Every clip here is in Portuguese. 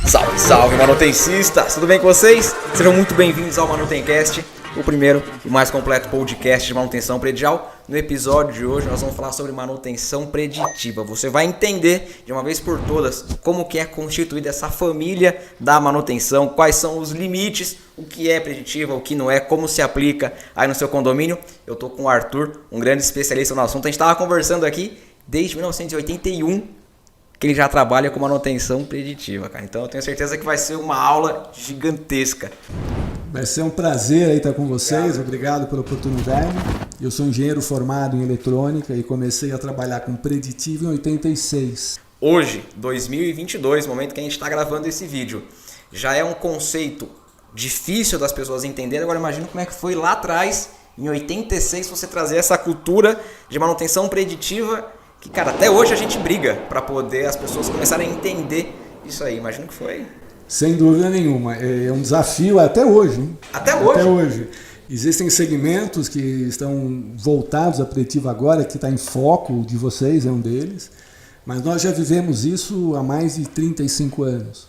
Salve, salve, manutencistas! Tudo bem com vocês? Sejam muito bem-vindos ao Manutencast, o primeiro e mais completo podcast de manutenção predial. No episódio de hoje nós vamos falar sobre manutenção preditiva. Você vai entender de uma vez por todas como que é constituída essa família da manutenção, quais são os limites, o que é preditiva, o que não é, como se aplica aí no seu condomínio. Eu tô com o Arthur, um grande especialista no assunto. A gente estava conversando aqui desde 1981 que ele já trabalha com manutenção preditiva, cara. Então eu tenho certeza que vai ser uma aula gigantesca. Vai ser um prazer aí estar com vocês, obrigado pela oportunidade. Eu sou engenheiro formado em eletrônica e comecei a trabalhar com preditivo em 86. Hoje, 2022, momento que a gente está gravando esse vídeo, já é um conceito difícil das pessoas entenderem. Agora imagina como é que foi lá atrás, em 86, você trazer essa cultura de manutenção preditiva, que, cara, até hoje a gente briga para poder as pessoas começarem a entender isso aí. Imagina que foi. Sem dúvida nenhuma. É um desafio até hoje. Hein? Até hoje? Até hoje. Existem segmentos que estão voltados à preditiva agora, que está em foco de vocês, é um deles. Mas nós já vivemos isso há mais de 35 anos.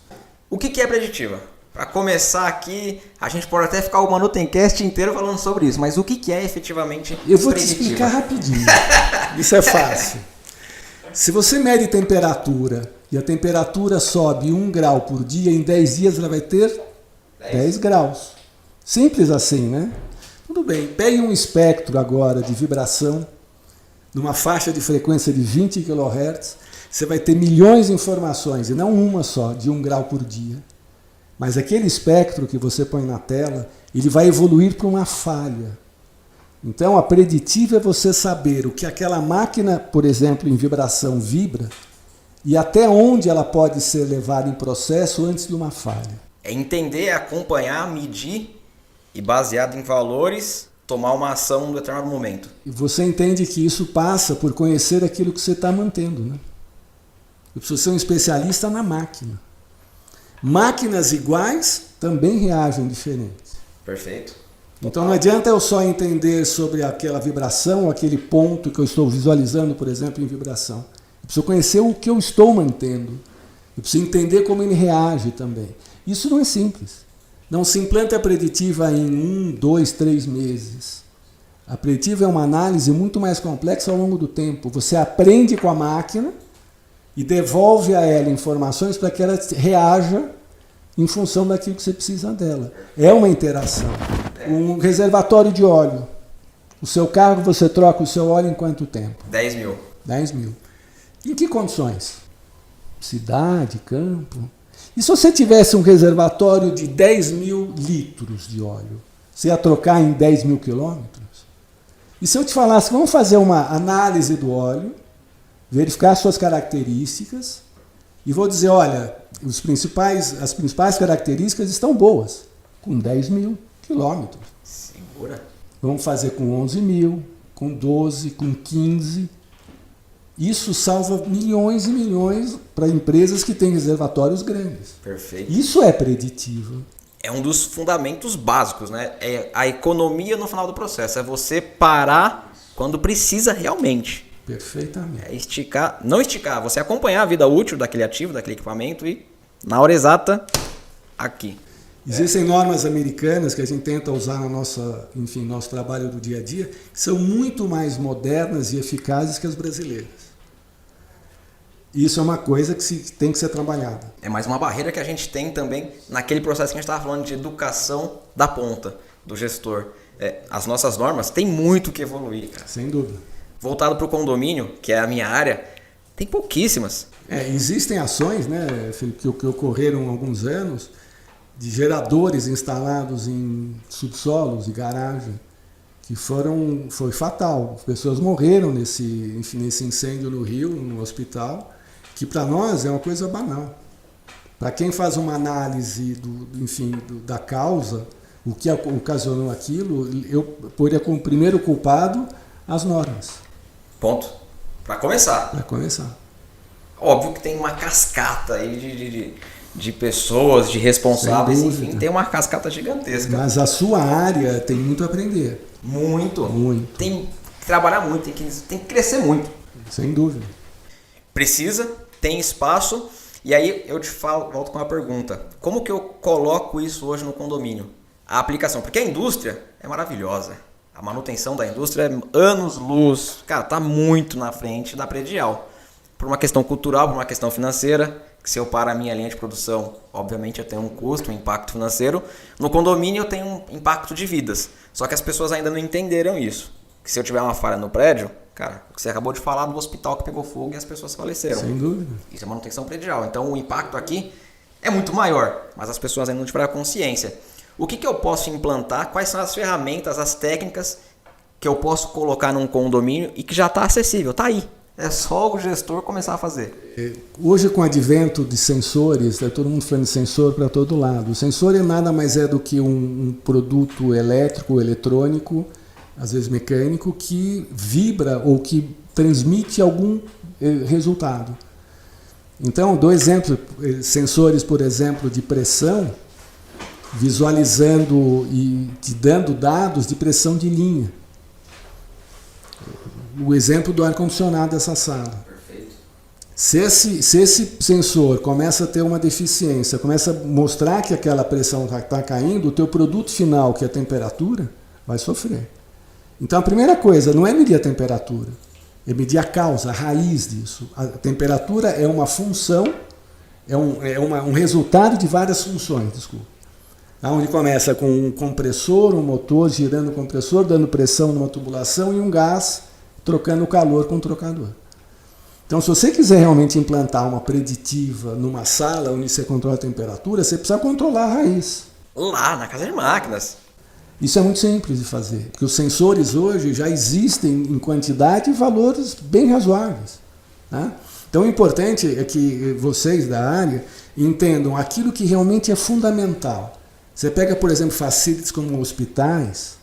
O que é preditiva? Para começar aqui, a gente pode até ficar o Manutencast inteiro falando sobre isso, mas o que é efetivamente preditiva? Eu vou te explicar rapidinho. Isso é fácil. Se você mede temperatura e a temperatura sobe 1 grau por dia, em 10 dias ela vai ter 10 graus. Simples assim, né? Tudo bem, pegue um espectro agora de vibração, numa faixa de frequência de 20 kHz, você vai ter milhões de informações, e não uma só, de 1 grau por dia. Mas aquele espectro que você põe na tela, ele vai evoluir para uma falha. Então, a preditiva é você saber o que aquela máquina, por exemplo, em vibração vibra e até onde ela pode ser levada em processo antes de uma falha. É entender, acompanhar, medir e, baseado em valores, tomar uma ação em um determinado momento. E você entende que isso passa por conhecer aquilo que você está mantendo, né? Eu preciso ser um especialista na máquina. Máquinas iguais também reagem diferentes. Perfeito. Então não adianta eu só entender sobre aquela vibração, aquele ponto que eu estou visualizando, por exemplo, em vibração. Eu preciso conhecer o que eu estou mantendo. Eu preciso entender como ele reage também. Isso não é simples. Não se implanta a preditiva em 1, 2, 3 meses. A preditiva é uma análise muito mais complexa ao longo do tempo. Você aprende com a máquina e devolve a ela informações para que ela reaja em função daquilo que você precisa dela. É uma interação. Um reservatório de óleo. O seu carro, você troca o seu óleo em quanto tempo? 10 mil. 10 mil. Em que condições? Cidade, campo. E se você tivesse um reservatório de 10 mil litros de óleo? Você ia trocar em 10 mil quilômetros? E se eu te falasse, vamos fazer uma análise do óleo, verificar suas características, e vou dizer, olha, as principais características estão boas, com 10 mil quilômetros. Segura. Vamos fazer com 11 mil, com 12, com 15. Isso salva milhões e milhões para empresas que têm reservatórios grandes. Perfeito. Isso é preditivo. É um dos fundamentos básicos, né? É a economia no final do processo. É você parar quando precisa realmente. Perfeitamente. É esticar, não esticar, você acompanhar a vida útil daquele ativo, daquele equipamento e, na hora exata, aqui. Existem normas americanas que a gente tenta usar na nosso trabalho do dia a dia, que são muito mais modernas e eficazes que as brasileiras. Isso é uma coisa que tem que ser trabalhada. É mais uma barreira que a gente tem também naquele processo que a gente estava falando de educação da ponta, do gestor. As nossas normas têm muito que evoluir, cara. Sem dúvida. Voltado para o condomínio, que é a minha área, tem pouquíssimas. Existem ações, né, Felipe, que ocorreram há alguns anos, de geradores instalados em subsolos e garagem, que foi fatal. As pessoas morreram nesse incêndio no Rio, no hospital, que para nós é uma coisa banal. Para quem faz uma análise da causa, o que ocasionou aquilo, eu poria como primeiro culpado as normas. Ponto. Para começar. Para começar. Óbvio que tem uma cascata aí de pessoas, de responsáveis, enfim, tem uma cascata gigantesca. Mas a sua área tem muito a aprender. Muito. Muito. Tem que trabalhar muito, tem que crescer muito. Sem dúvida. Precisa, tem espaço. E aí eu te falo, volto com uma pergunta. Como que eu coloco isso hoje no condomínio? A aplicação, porque a indústria é maravilhosa. A manutenção da indústria é anos-luz. Cara, tá muito na frente da predial. Por uma questão cultural, por uma questão financeira, que se eu paro a minha linha de produção, obviamente eu tenho um custo, um impacto financeiro. No condomínio eu tenho um impacto de vidas. Só que as pessoas ainda não entenderam isso. Que se eu tiver uma falha no prédio, cara, o que você acabou de falar do hospital que pegou fogo e as pessoas faleceram. Sem dúvida. Isso é manutenção predial. Então o impacto aqui é muito maior, mas as pessoas ainda não tiveram consciência. O que eu posso implantar? Quais são as ferramentas, as técnicas que eu posso colocar num condomínio e que já está acessível? Está aí. É só o gestor começar a fazer. Hoje, com o advento de sensores, todo mundo falando de sensor para todo lado. O sensor nada mais é do que um produto elétrico, eletrônico, às vezes mecânico, que vibra ou que transmite algum resultado. Então, dou exemplo, sensores, por exemplo, de pressão, visualizando e te dando dados de pressão de linha. O exemplo do ar-condicionado dessa sala. Perfeito. Se esse sensor começa a ter uma deficiência, começa a mostrar que aquela pressão está caindo, o teu produto final, que é a temperatura, vai sofrer. Então a primeira coisa não é medir a temperatura, é medir a causa, a raiz disso. A temperatura é uma função, um resultado de várias funções, desculpa. Onde começa com um compressor, um motor girando o compressor, dando pressão numa tubulação e um gás trocando o calor com o trocador. Então, se você quiser realmente implantar uma preditiva numa sala onde você controla a temperatura, você precisa controlar a raiz. Lá, na casa de máquinas. Isso é muito simples de fazer, porque os sensores hoje já existem em quantidade e valores bem razoáveis. Tá? Então, o importante é que vocês da área entendam aquilo que realmente é fundamental. Você pega, por exemplo, facilities como hospitais.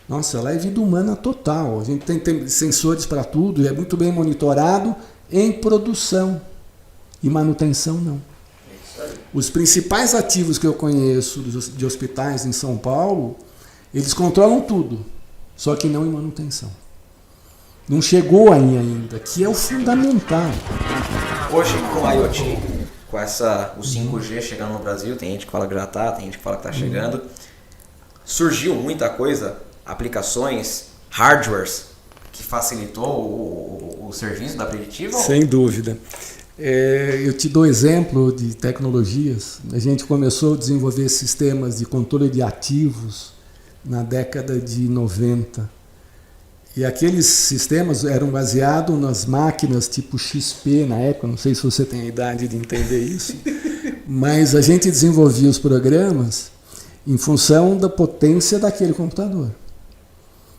Nossa, lá é vida humana total. A gente tem sensores para tudo, é muito bem monitorado em produção. E manutenção não. Os principais ativos que eu conheço de hospitais em São Paulo, eles controlam tudo, só que não em manutenção. Não chegou aí ainda, que é o fundamental. Hoje, com a IoT, com o 5G chegando no Brasil, tem gente que fala que já está, tem gente que fala que está chegando, surgiu muita coisa, aplicações, hardwares, que facilitou o serviço da preditiva? Sem dúvida. Eu te dou exemplo de tecnologias. A gente começou a desenvolver sistemas de controle de ativos na década de 90. E aqueles sistemas eram baseados nas máquinas tipo XP na época, não sei se você tem a idade de entender isso, mas a gente desenvolvia os programas em função da potência daquele computador.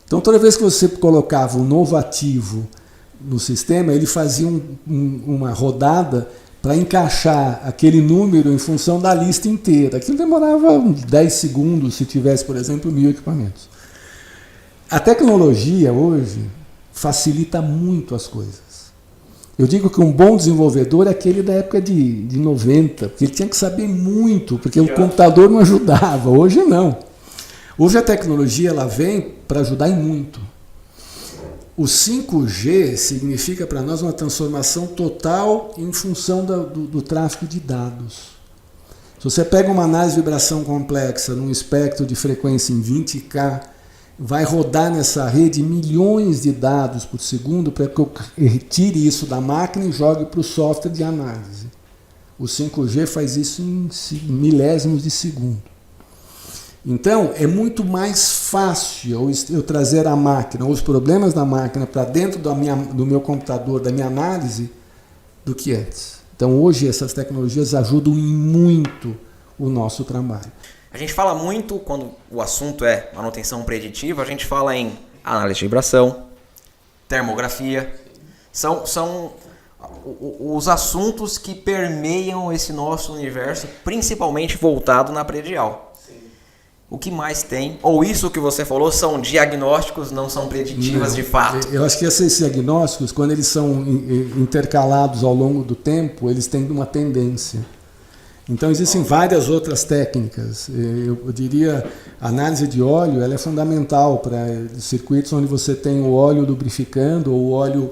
Então, toda vez que você colocava um novo ativo no sistema, ele fazia uma rodada para encaixar aquele número em função da lista inteira. Aquilo demorava uns 10 segundos se tivesse, por exemplo, 1000 equipamentos. A tecnologia hoje facilita muito as coisas. Eu digo que um bom desenvolvedor é aquele da época de 90, porque ele tinha que saber muito, porque o computador não ajudava. Hoje não. Hoje a tecnologia ela vem para ajudar em muito. O 5G significa para nós uma transformação total em função do tráfego de dados. Se você pega uma análise de vibração complexa num espectro de frequência em 20K, vai rodar nessa rede milhões de dados por segundo para que eu retire isso da máquina e jogue para o software de análise. O 5G faz isso em milésimos de segundo. Então, é muito mais fácil eu trazer a máquina, ou os problemas da máquina, para dentro do meu computador, da minha análise, do que antes. Então, hoje, essas tecnologias ajudam em muito o nosso trabalho. A gente fala muito, quando o assunto é manutenção preditiva, a gente fala em análise de vibração, termografia. São os assuntos que permeiam esse nosso universo, principalmente voltado na predial. O que mais tem, ou isso que você falou, são diagnósticos, não são preditivas de fato? Eu acho que esses diagnósticos, quando eles são intercalados ao longo do tempo, eles têm uma tendência. Então existem várias outras técnicas. Eu diria, a análise de óleo ela é fundamental para circuitos onde você tem o óleo lubrificando ou o óleo,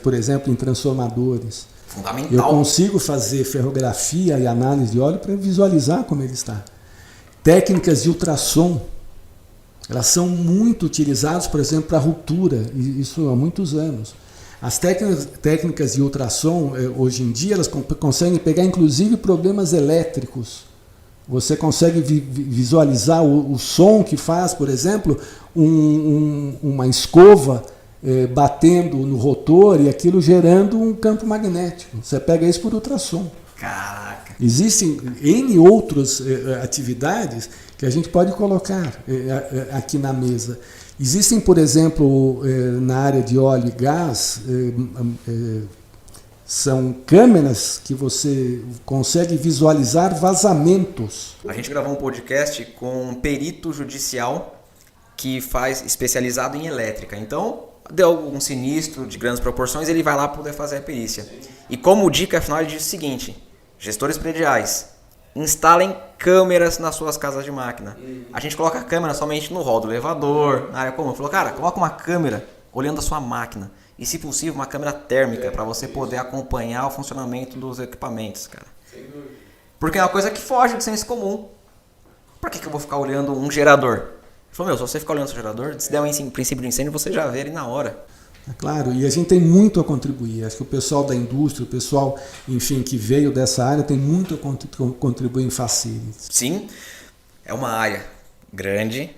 por exemplo, em transformadores. Fundamental. Eu consigo fazer ferrografia e análise de óleo para visualizar como ele está. Técnicas de ultrassom, elas são muito utilizadas, por exemplo, para ruptura, isso há muitos anos. As técnicas de ultrassom, hoje em dia, elas conseguem pegar inclusive problemas elétricos. Você consegue visualizar o som que faz, por exemplo, uma escova batendo no rotor e aquilo gerando um campo magnético. Você pega isso por ultrassom. Caraca! Existem N outras atividades que a gente pode colocar aqui na mesa. Existem, por exemplo, na área de óleo e gás, são câmeras que você consegue visualizar vazamentos. A gente gravou um podcast com um perito judicial que faz especializado em elétrica. Então, deu algum sinistro de grandes proporções, ele vai lá poder fazer a perícia. E como dica final, ele diz o seguinte: gestores prediais, instalem câmeras nas suas casas de máquina. A gente coloca a câmera somente no hall do elevador, na área comum. Falou, cara, coloca uma câmera olhando a sua máquina. E, se possível, uma câmera térmica para você poder acompanhar o funcionamento dos equipamentos, cara. Porque é uma coisa que foge do senso comum. Por que eu vou ficar olhando um gerador? Ele falou, se você ficar olhando o seu gerador, se der um princípio de incêndio, você já vê ele na hora. É claro, e a gente tem muito a contribuir. Acho que o pessoal da indústria, o pessoal, enfim, que veio dessa área, tem muito a contribuir em facilities. Sim, é uma área grande,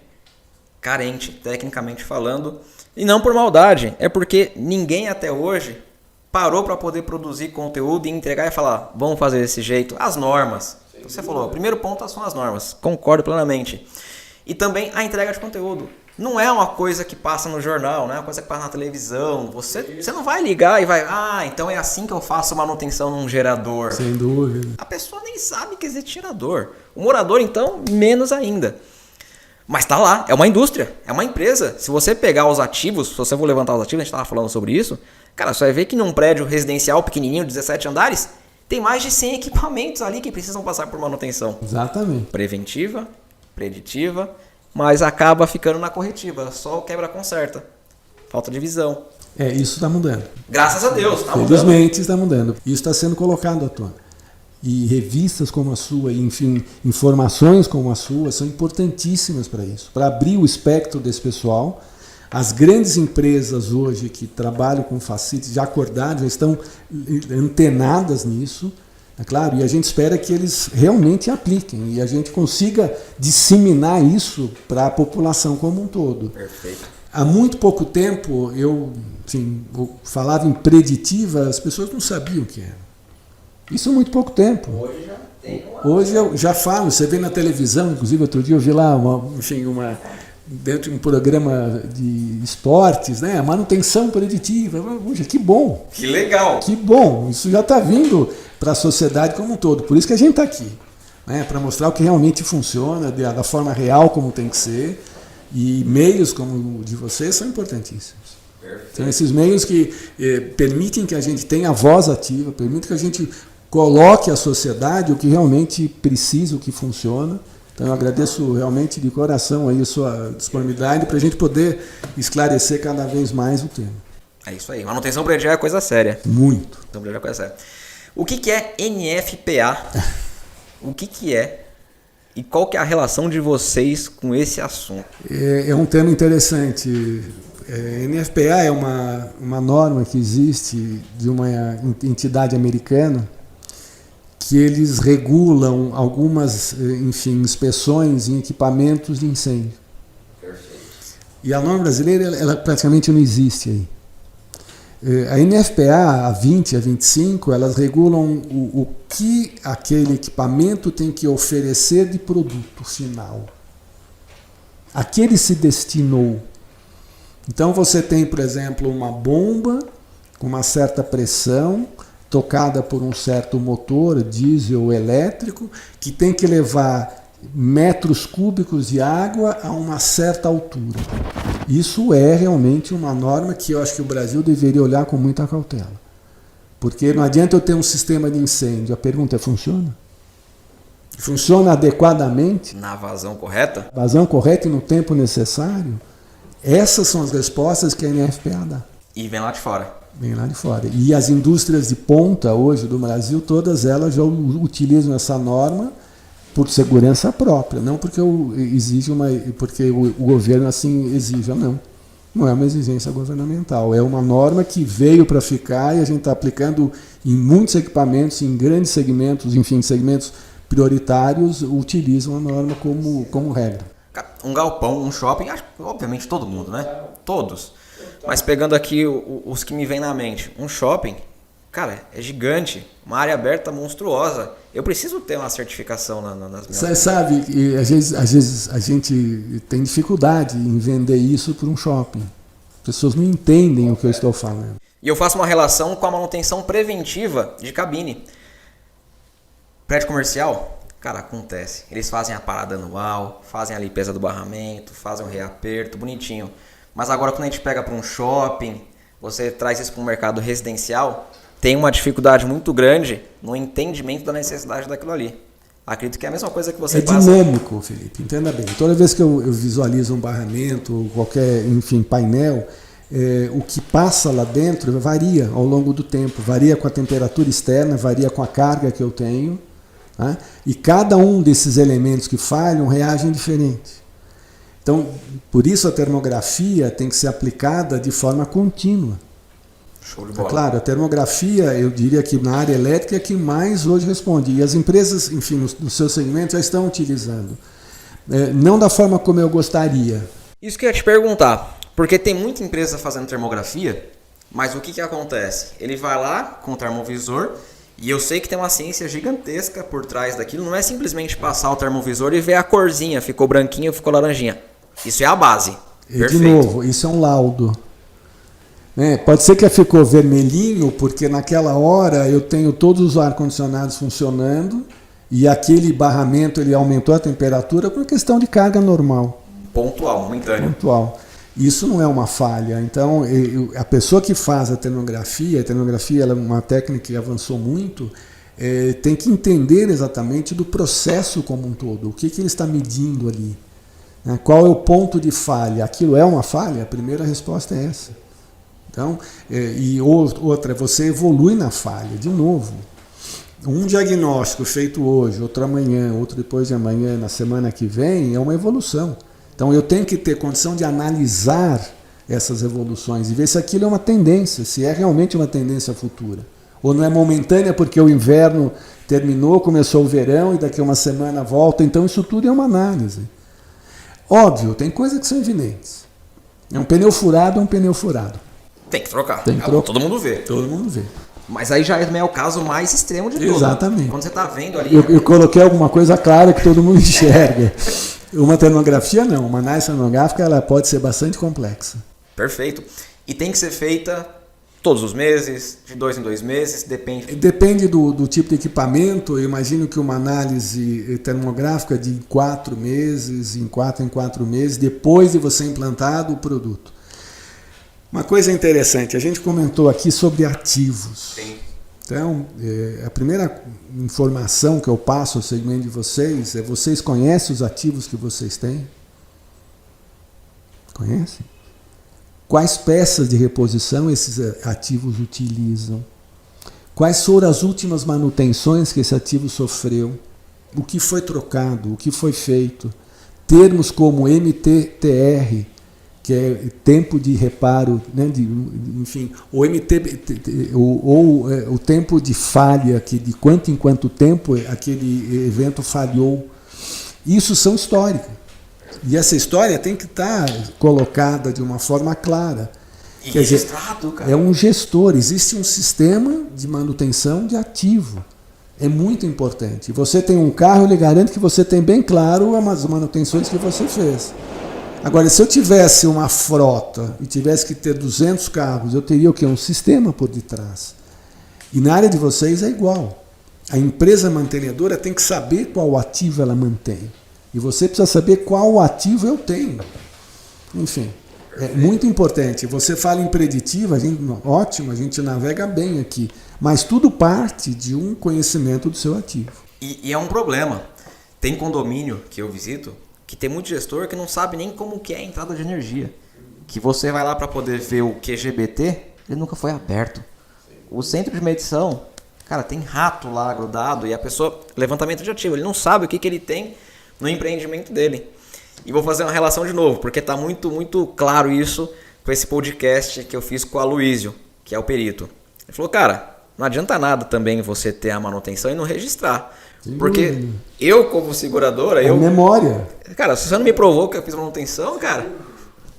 carente, tecnicamente falando, e não por maldade, é porque ninguém até hoje parou para poder produzir conteúdo e entregar e falar, vamos fazer desse jeito, as normas. Você falou, o primeiro ponto são as normas, concordo plenamente. E também a entrega de conteúdo. Não é uma coisa que passa no jornal, não é uma coisa que passa na televisão. Você não vai ligar e vai, então é assim que eu faço manutenção num gerador. Sem dúvida. A pessoa nem sabe que existe gerador. O morador, então, menos ainda. Mas tá lá, é uma indústria, é uma empresa. Se você pegar os ativos, se você for levantar os ativos, a gente estava falando sobre isso, cara, você vai ver que num prédio residencial pequenininho, 17 andares, tem mais de 100 equipamentos ali que precisam passar por manutenção. Exatamente. Preventiva, preditiva, mas acaba ficando na corretiva, só o quebra-conserta. Falta de visão. Isso está mudando. Graças a Deus, está mudando. Felizmente está mudando. Isso está sendo colocado à tona. E revistas como a sua, enfim, informações como a sua, são importantíssimas para isso, para abrir o espectro desse pessoal. As grandes empresas hoje que trabalham com facilities já acordaram, já estão antenadas nisso. É claro, e a gente espera que eles realmente apliquem e a gente consiga disseminar isso para a população como um todo. Perfeito. Há muito pouco tempo eu falava em preditiva, as pessoas não sabiam o que era. Isso há muito pouco tempo. Hoje já tem Hoje eu já falo, você vê na televisão, inclusive outro dia eu vi lá dentro de um programa de esportes, né? A manutenção preditiva. Puxa, que bom! Que legal! Que bom! Isso já está vindo para a sociedade como um todo. Por isso que a gente está aqui, né? Para mostrar o que realmente funciona, da forma real como tem que ser. E meios como o de vocês são importantíssimos. Perfeito. São esses meios que permitem que a gente tenha voz ativa, permitem que a gente coloque à sociedade o que realmente precisa, o que funciona. Então eu agradeço realmente de coração aí a sua disponibilidade para a gente poder esclarecer cada vez mais o tema. É isso aí. Manutenção predial é coisa séria. Muito. Manutenção predial é coisa séria. O que é NFPA? O que é? E qual que é a relação de vocês com esse assunto? É um tema interessante. NFPA é uma norma que existe de uma entidade americana que eles regulam algumas, inspeções em equipamentos de incêndio. Perfeito. E a norma brasileira, ela praticamente não existe aí. A NFPA, a 20 e a 25, elas regulam o que aquele equipamento tem que oferecer de produto final. A que ele se destinou. Então você tem, por exemplo, uma bomba com uma certa pressão, tocada por um certo motor, diesel ou elétrico, que tem que levar metros cúbicos de água a uma certa altura. Isso é realmente uma norma que eu acho que o Brasil deveria olhar com muita cautela. Porque não adianta eu ter um sistema de incêndio. A pergunta é, funciona? Funciona adequadamente? Na vazão correta? Vazão correta e no tempo necessário? Essas são as respostas que a NFPA dá. E vem lá de fora. Vem lá de fora. E as indústrias de ponta hoje do Brasil, todas elas já utilizam essa norma por segurança própria, não porque porque o governo assim exija, não. Não é uma exigência governamental, é uma norma que veio para ficar e a gente está aplicando em muitos equipamentos, em grandes segmentos, enfim, segmentos prioritários, utilizam a norma como regra. Um galpão, um shopping, acho que obviamente todo mundo, né? Todos. Mas pegando aqui os que me vêm na mente, um shopping, cara, é gigante, uma área aberta monstruosa. Eu preciso ter uma certificação nas minhas... Você sabe, às vezes a gente tem dificuldade em vender isso para um shopping. As pessoas não entendem o que eu estou falando. E eu faço uma relação com a manutenção preventiva de cabine. Prédio comercial, cara, acontece. Eles fazem a parada anual, fazem a limpeza do barramento, fazem o reaperto, bonitinho. Mas agora quando a gente pega para um shopping, você traz isso para um mercado residencial, tem uma dificuldade muito grande no entendimento da necessidade daquilo ali. Acredito que é a mesma coisa que você passa... É dinâmico, Felipe, entenda bem. Toda vez que eu visualizo um barramento, qualquer, enfim, painel, o que passa lá dentro varia ao longo do tempo, varia com a temperatura externa, varia com a carga que eu tenho, tá? E cada um desses elementos que falham reagem diferente. Então, por isso a termografia tem que ser aplicada de forma contínua. Show de bola. Claro, a termografia, eu diria que na área elétrica é que mais hoje responde. E as empresas, enfim, no seu segmento já estão utilizando. Não da forma como eu gostaria. Isso que eu ia te perguntar, porque tem muita empresa fazendo termografia, mas o que acontece? Ele vai lá com o termovisor, e eu sei que tem uma ciência gigantesca por trás daquilo, não é simplesmente passar o termovisor e ver a corzinha, ficou branquinho, ficou laranjinha. Isso é a base. De novo, isso é um laudo. Pode ser que ficou vermelhinho, porque naquela hora eu tenho todos os ar-condicionados funcionando e aquele barramento ele aumentou a temperatura por questão de carga normal. Pontual, momentâneo. Pontual. Isso não é uma falha. Então, a pessoa que faz a termografia ela é uma técnica que avançou muito, tem que entender exatamente do processo como um todo. O que ele está medindo ali? Qual é o ponto de falha? Aquilo é uma falha? A primeira resposta é essa. Então, e outra, você evolui na falha, de novo. Um diagnóstico feito hoje, outro amanhã, outro depois de amanhã, na semana que vem, é uma evolução. Então eu tenho que ter condição de analisar essas evoluções e ver se aquilo é uma tendência, se é realmente uma tendência futura. Ou não é momentânea porque o inverno terminou, começou o verão e daqui a uma semana volta. Então isso tudo é uma análise. Óbvio, tem coisas que são evidentes. Um pneu furado é um pneu furado. Tem que trocar. Tem que trocar. Todo mundo vê. Todo mundo vê. Mas aí já é o caso mais extremo de tudo. Exatamente. Quando você está vendo ali... Eu coloquei alguma coisa clara que todo mundo enxerga. Uma termografia não. Uma análise termográfica ela pode ser bastante complexa. Perfeito. E tem que ser feita todos os meses, de 2 em 2 meses, depende... Depende do tipo de equipamento. Eu imagino que uma análise termográfica de 4 meses, em 4 meses, depois de você implantado o produto. Uma coisa interessante, a gente comentou aqui sobre ativos. Sim. Então, a primeira informação que eu passo ao segmento de vocês é: vocês conhecem os ativos que vocês têm? Conhecem? Quais peças de reposição esses ativos utilizam? Quais foram as últimas manutenções que esse ativo sofreu? O que foi trocado? O que foi feito? Termos como MTTR, que é tempo de reparo, né, enfim, o tempo de falha, que de quanto em quanto tempo aquele evento falhou. Isso são históricas. E essa história tem que estar colocada de uma forma clara. E registrado, cara. É um gestor, existe um sistema de manutenção de ativo. É muito importante. Você tem um carro, eu lhe garanto que você tem bem claro as manutenções que você fez. Agora, se eu tivesse uma frota e tivesse que ter 200 carros, eu teria o quê? Um sistema por detrás. E na área de vocês é igual. A empresa mantenedora tem que saber qual ativo ela mantém. E você precisa saber qual ativo eu tenho. Enfim, é muito importante. Você fala em preditiva, ótimo, a gente navega bem aqui. Mas tudo parte de um conhecimento do seu ativo. E é um problema. Tem condomínio que eu visito que tem muito gestor que não sabe nem como que é a entrada de energia. Que você vai lá para poder ver o QGBT, ele nunca foi aberto. O centro de medição, cara, tem rato lá grudado e a pessoa, levantamento de ativo, ele não sabe o que ele tem no empreendimento dele. E vou fazer uma relação de novo, porque tá muito, muito claro isso com esse podcast que eu fiz com o Aloysio, que é o perito. Ele falou, cara, não adianta nada também você ter a manutenção e não registrar. Porque eu, como seguradora... É memória. Cara, se você não me provou que eu fiz manutenção, cara,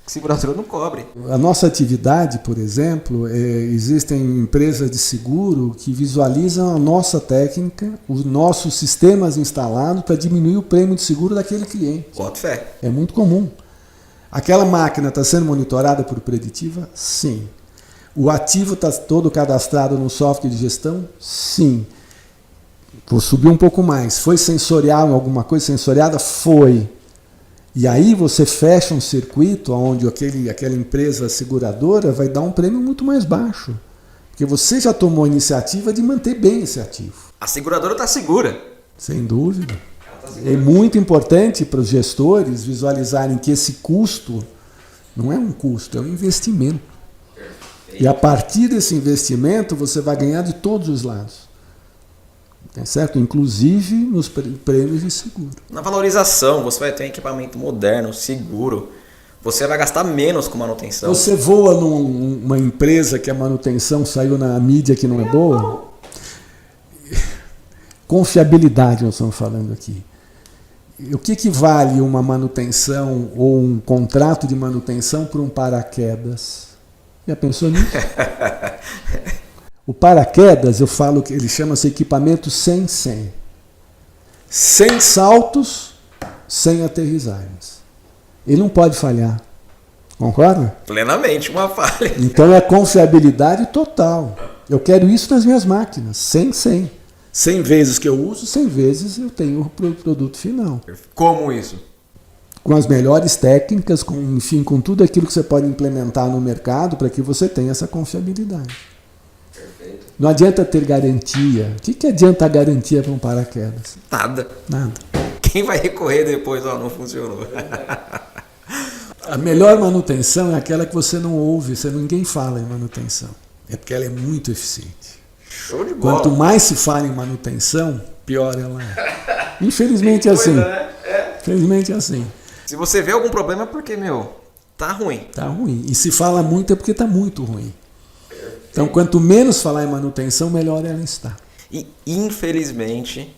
seguradora não cobre. A nossa atividade, por exemplo, existem empresas de seguro que visualizam a nossa técnica, os nossos sistemas instalados para diminuir o prêmio de seguro daquele cliente. Boto fé. É muito comum. Aquela máquina está sendo monitorada por preditiva? Sim. O ativo está todo cadastrado no software de gestão? Sim. Vou subir um pouco mais. Foi sensorial em alguma coisa sensoriada? Foi. E aí você fecha um circuito onde aquela empresa seguradora vai dar um prêmio muito mais baixo. Porque você já tomou a iniciativa de manter bem esse ativo. A seguradora está segura. Sem dúvida. É muito importante para os gestores visualizarem que esse custo não é um custo, é um investimento. E a partir desse investimento você vai ganhar de todos os lados. É certo? Inclusive nos prêmios de seguro. Na valorização, você vai ter um equipamento moderno, seguro. Você vai gastar menos com manutenção. Você voa numa empresa que a manutenção saiu na mídia que não é boa? Confiabilidade nós estamos falando aqui. O que vale uma manutenção ou um contrato de manutenção por um paraquedas? Já pensou nisso? O paraquedas, eu falo que ele chama-se equipamento sem 100. Sem saltos, sem aterrissagens. Ele não pode falhar. Concorda? Plenamente, uma falha. Então é confiabilidade total. Eu quero isso nas minhas máquinas, sem 100. 100 vezes que eu uso, 100 vezes eu tenho o produto final. Como isso? Com as melhores técnicas, com tudo aquilo que você pode implementar no mercado para que você tenha essa confiabilidade. Perfeito. Não adianta ter garantia. O que adianta a garantia para um paraquedas? Nada. Nada. Quem vai recorrer depois? Não funcionou. A melhor manutenção é aquela que você não ouve, ninguém fala em manutenção. É porque ela é muito eficiente. Show de bola. Quanto mais se fala em manutenção, pior ela é. Infelizmente é assim. Infelizmente é assim. Se você vê algum problema é porque, tá ruim. Tá ruim. E se fala muito é porque tá muito ruim. Então, quanto menos falar em manutenção, melhor ela está. E, infelizmente,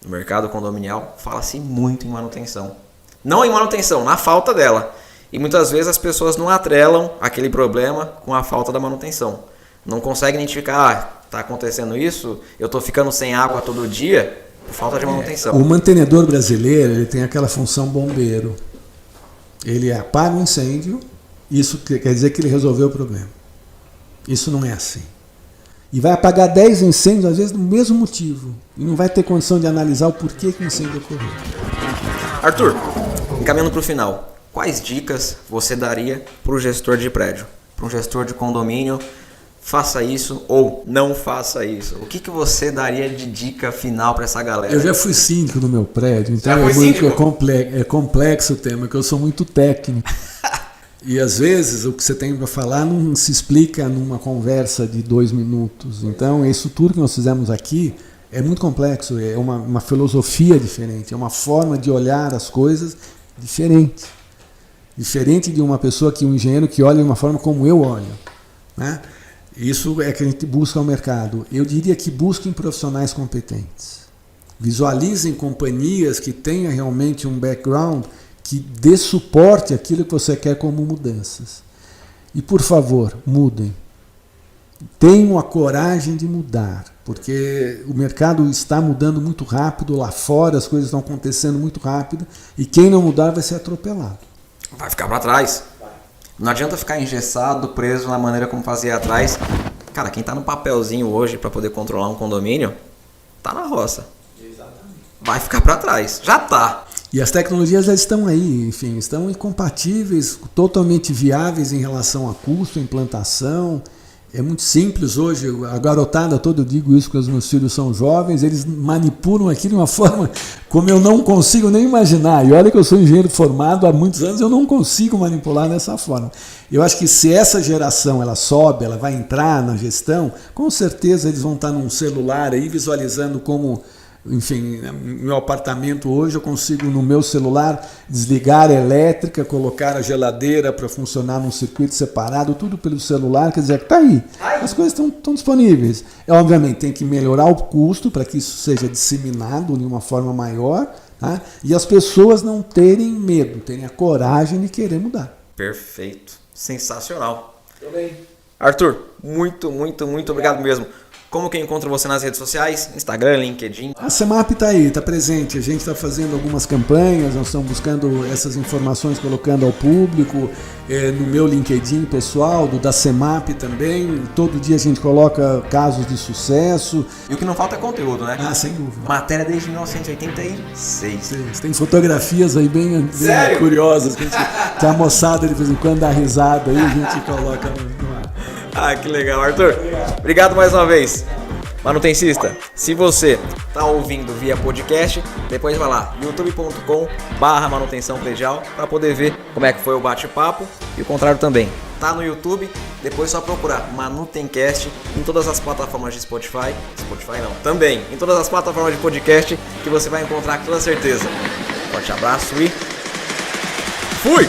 no mercado condominial, fala-se muito em manutenção. Não em manutenção, na falta dela. E muitas vezes as pessoas não atrelam aquele problema com a falta da manutenção. Não conseguem identificar, está acontecendo isso, eu estou ficando sem água todo dia por falta de manutenção. O mantenedor brasileiro ele tem aquela função bombeiro. Ele apaga um incêndio, isso quer dizer que ele resolveu o problema. Isso não é assim. E vai apagar 10 incêndios, às vezes, do mesmo motivo. E não vai ter condição de analisar o porquê que o incêndio ocorreu. Arthur, encaminhando para o final, quais dicas você daria para o gestor de prédio? Para um gestor de condomínio, faça isso ou não faça isso. O que você daria de dica final para essa galera? Eu já fui síndico no meu prédio, então é complexo o tema, que eu sou muito técnico. E às vezes o que você tem para falar não se explica numa conversa de 2 minutos. Então isso tudo que nós fizemos aqui é muito complexo, é uma filosofia diferente, é uma forma de olhar as coisas diferente. Diferente de uma pessoa um engenheiro que olha de uma forma como eu olho, né? Isso é que a gente busca no mercado. Eu diria que busquem profissionais competentes. Visualizem companhias que tenham realmente um background que dê suporte àquilo que você quer como mudanças. E, por favor, mudem. Tenham a coragem de mudar, porque o mercado está mudando muito rápido, lá fora as coisas estão acontecendo muito rápido, e quem não mudar vai ser atropelado. Vai ficar para trás. Não adianta ficar engessado, preso na maneira como fazia atrás. Cara, quem está no papelzinho hoje para poder controlar um condomínio, tá na roça. Exatamente. Vai ficar para trás. Já tá. E as tecnologias já estão aí, enfim, estão incompatíveis, totalmente viáveis em relação a custo, implantação, É muito simples hoje, a garotada toda, eu digo isso porque os meus filhos são jovens, eles manipulam aquilo de uma forma como eu não consigo nem imaginar. E olha que eu sou engenheiro formado há muitos anos, eu não consigo manipular dessa forma. Eu acho que se essa geração ela sobe, ela vai entrar na gestão, com certeza eles vão estar num celular aí visualizando como... Enfim, no meu apartamento hoje eu consigo no meu celular desligar a elétrica, colocar a geladeira para funcionar num circuito separado, tudo pelo celular, quer dizer, está aí. As coisas estão disponíveis. Obviamente tem que melhorar o custo para que isso seja disseminado de uma forma maior, tá? E as pessoas não terem medo, terem a coragem de querer mudar. Perfeito, sensacional. Tudo bem. Arthur, muito obrigado mesmo. Como que eu encontro você nas redes sociais? Instagram, LinkedIn? A CEMAP está aí, está presente. A gente está fazendo algumas campanhas, nós estamos buscando essas informações, colocando ao público, no meu LinkedIn pessoal, da CEMAP também. Todo dia a gente coloca casos de sucesso. E o que não falta é conteúdo, né? Ah, sem dúvida. Matéria desde 1986. Tem fotografias aí bem curiosas, que a moçada de vez em quando dá risada aí, a gente coloca no ar. Ah, que legal, Arthur. Obrigado mais uma vez. Manutencista, se você está ouvindo via podcast, depois vai lá, youtube.com/manutenção predial, para poder ver como é que foi o bate-papo e o contrário também. Tá no YouTube, depois só procurar Manutencast em todas as plataformas de Spotify não, também em todas as plataformas de podcast que você vai encontrar com toda certeza. Forte abraço e fui!